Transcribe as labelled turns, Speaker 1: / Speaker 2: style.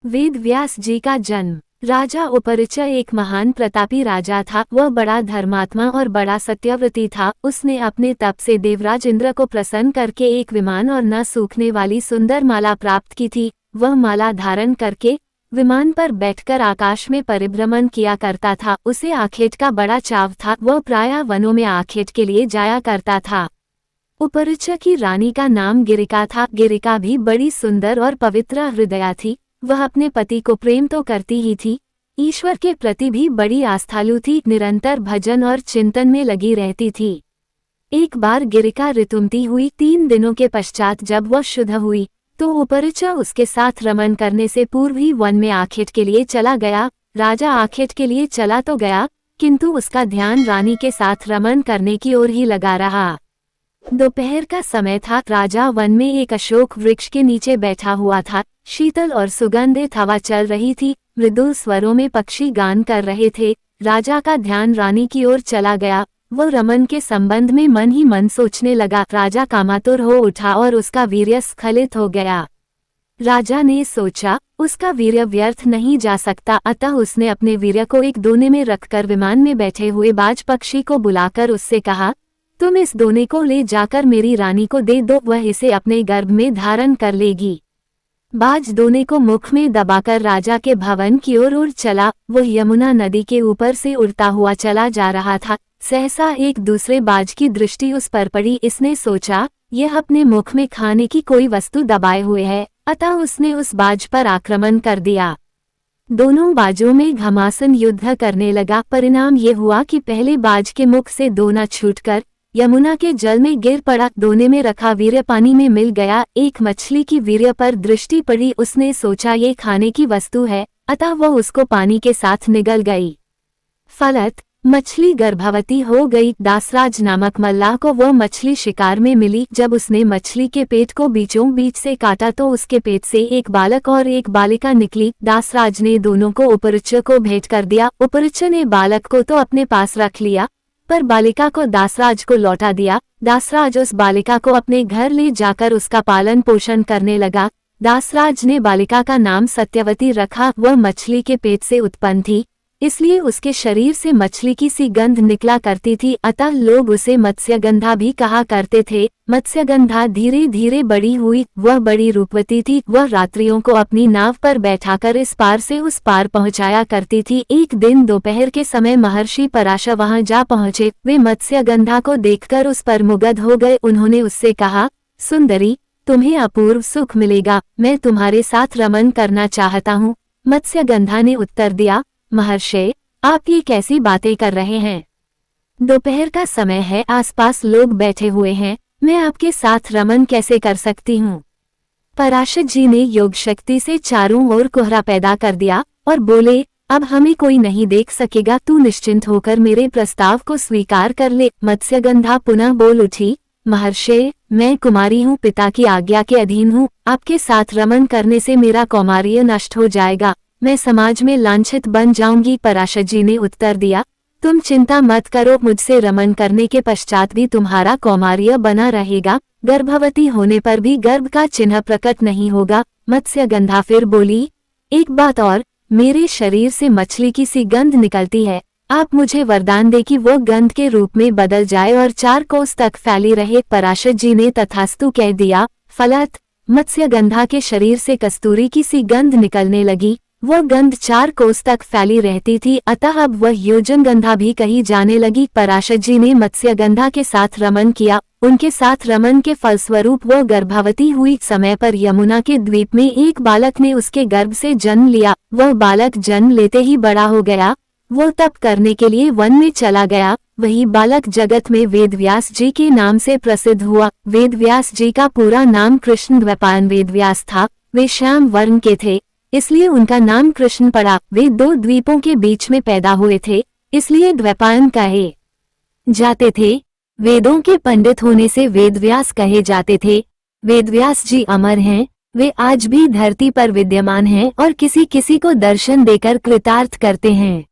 Speaker 1: वेद व्यास जी का जन्म। राजा उपरिच एक महान प्रतापी राजा था। वह बड़ा धर्मात्मा और बड़ा सत्यव्रती था। उसने अपने तप से देवराज इंद्र को प्रसन्न करके एक विमान और न सूखने वाली सुंदर माला प्राप्त की थी। वह माला धारण करके विमान पर बैठकर आकाश में परिभ्रमण किया करता था। उसे आखेट का बड़ा चाव था। वह प्रायः वनों में आखेट के लिए जाया करता था। उपरिच की रानी का नाम गिरिका था। गिरिका भी बड़ी सुंदर और पवित्र हृदया थी। वह अपने पति को प्रेम तो करती ही थी, ईश्वर के प्रति भी बड़ी आस्थालु थी। निरंतर भजन और चिंतन में लगी रहती थी। एक बार गिरिका ऋतुमती हुई। 3 दिनों के पश्चात जब वह शुद्ध हुई तो उपरिच उसके साथ रमन करने से पूर्व ही वन में आखेट के लिए चला गया। राजा आखेट के लिए चला तो गया, किंतु उसका ध्यान रानी के साथ रमन करने की ओर ही लगा रहा। दोपहर का समय था। राजा वन में एक अशोक वृक्ष के नीचे बैठा हुआ था। शीतल और सुगंधित हवा चल रही थी। मृदुल स्वरों में पक्षी गान कर रहे थे। राजा का ध्यान रानी की ओर चला गया। वह रमन के संबंध में मन ही मन सोचने लगा। राजा कामातुर हो उठा और उसका वीर्य स्खलित हो गया। राजा ने सोचा उसका वीर्य व्यर्थ नहीं जा सकता, अतः उसने अपने वीर्य को एक दोने में रखकर विमान में बैठे हुए बाज पक्षी को बुलाकर उससे कहा, तुम इस दोने को ले जाकर मेरी रानी को दे दो, वह इसे अपने गर्भ में धारण कर लेगी। बाज दोने को मुख में दबाकर राजा के भवन की ओर उड़ चला। वह यमुना नदी के ऊपर से उड़ता हुआ चला जा रहा था। सहसा एक दूसरे बाज की दृष्टि उस पर पड़ी। इसने सोचा यह अपने मुख में खाने की कोई वस्तु दबाए हुए है, अतः उसने उस बाज पर आक्रमण कर दिया। दोनों बाजों में घमासान युद्ध करने लगा। परिणाम ये हुआ कि पहले बाज के मुख से दोना छूटकर यमुना के जल में गिर पड़ा। दोने में रखा वीर्य पानी में मिल गया। एक मछली की वीर्य पर दृष्टि पड़ी। उसने सोचा ये खाने की वस्तु है, अतः वह उसको पानी के साथ निगल गई। फलत मछली गर्भवती हो गई। दासराज नामक मल्लाह को वह मछली शिकार में मिली। जब उसने मछली के पेट को बीचों बीच से काटा तो उसके पेट से एक बालक और एक बालिका निकली। दासराज ने दोनों को उपरिच को भेंट कर दिया। उपरिच ने बालक को तो अपने पास रख लिया, पर बालिका को दासराज को लौटा दिया। दासराज उस बालिका को अपने घर ले जाकर उसका पालन पोषण करने लगा। दासराज ने बालिका का नाम सत्यवती रखा। वह मछली के पेट से उत्पन्न थी, इसलिए उसके शरीर से मछली की सी गंध निकला करती थी, अतः लोग उसे मत्स्यगंधा भी कहा करते थे। मत्स्यगंधा धीरे धीरे बड़ी हुई। वह बड़ी रूपवती थी। वह रात्रियों को अपनी नाव पर बैठाकर इस पार से उस पार पहुंचाया करती थी। एक दिन दोपहर के समय महर्षि पराशर वहां जा पहुंचे। वे मत्स्यगंधा को देखकर उस पर मुग्ध हो गए। उन्होंने उससे कहा, सुंदरी, तुम्हें अपूर्व सुख मिलेगा, मैं तुम्हारे साथ रमन करना चाहता हूँ। मत्स्यगंधा ने उत्तर दिया, महर्षि, आप ये कैसी बातें कर रहे हैं? दोपहर का समय है, आसपास लोग बैठे हुए हैं, मैं आपके साथ रमन कैसे कर सकती हूँ? पराशर जी ने योग शक्ति से चारों ओर कोहरा पैदा कर दिया और बोले, अब हमें कोई नहीं देख सकेगा, तू निश्चिंत होकर मेरे प्रस्ताव को स्वीकार कर ले। मत्स्यगंधा पुनः बोल उठी, महर्षि, मैं कुमारी हूँ, पिता की आज्ञा के अधीन हूँ। आपके साथ रमन करने से मेरा कौमार्य नष्ट हो जाएगा, मैं समाज में लांछित बन जाऊंगी। पराशर जी ने उत्तर दिया, तुम चिंता मत करो, मुझसे रमन करने के पश्चात भी तुम्हारा कौमार्य बना रहेगा। गर्भवती होने पर भी गर्भ का चिन्ह प्रकट नहीं होगा। मत्स्यगंधा फिर बोली, एक बात और, मेरे शरीर से मछली की सी गंध निकलती है, आप मुझे वरदान दे कि वो गंध के रूप में बदल जाए और 4 कोस तक फैली रहे। पराशर जी ने तथास्तु कह दिया। फलत मत्स्यगंधा के शरीर से कस्तूरी की सी गंध निकलने लगी। वह गंध 4 कोस तक फैली रहती थी, अतः अब वह योजनगंधा भी कही जाने लगी। पराशर जी ने मत्स्यगंधा के साथ रमन किया। उनके साथ रमन के फलस्वरूप वह गर्भवती हुई। समय पर यमुना के द्वीप में एक बालक ने उसके गर्भ से जन्म लिया। वह बालक जन्म लेते ही बड़ा हो गया। वो तप करने के लिए वन में चला गया। वही बालक जगत में वेदव्यास जी के नाम से प्रसिद्ध हुआ। वेदव्यास जी का पूरा नाम कृष्ण द्वैपायन वेदव्यास था। वे श्याम वर्ण के थे, इसलिए उनका नाम कृष्ण पड़ा। वे 2 द्वीपों के बीच में पैदा हुए थे, इसलिए द्वैपायन कहे जाते थे। वेदों के पंडित होने से वेदव्यास कहे जाते थे। वेदव्यास जी अमर हैं, वे आज भी धरती पर विद्यमान हैं और किसी किसी को दर्शन देकर कृतार्थ करते हैं।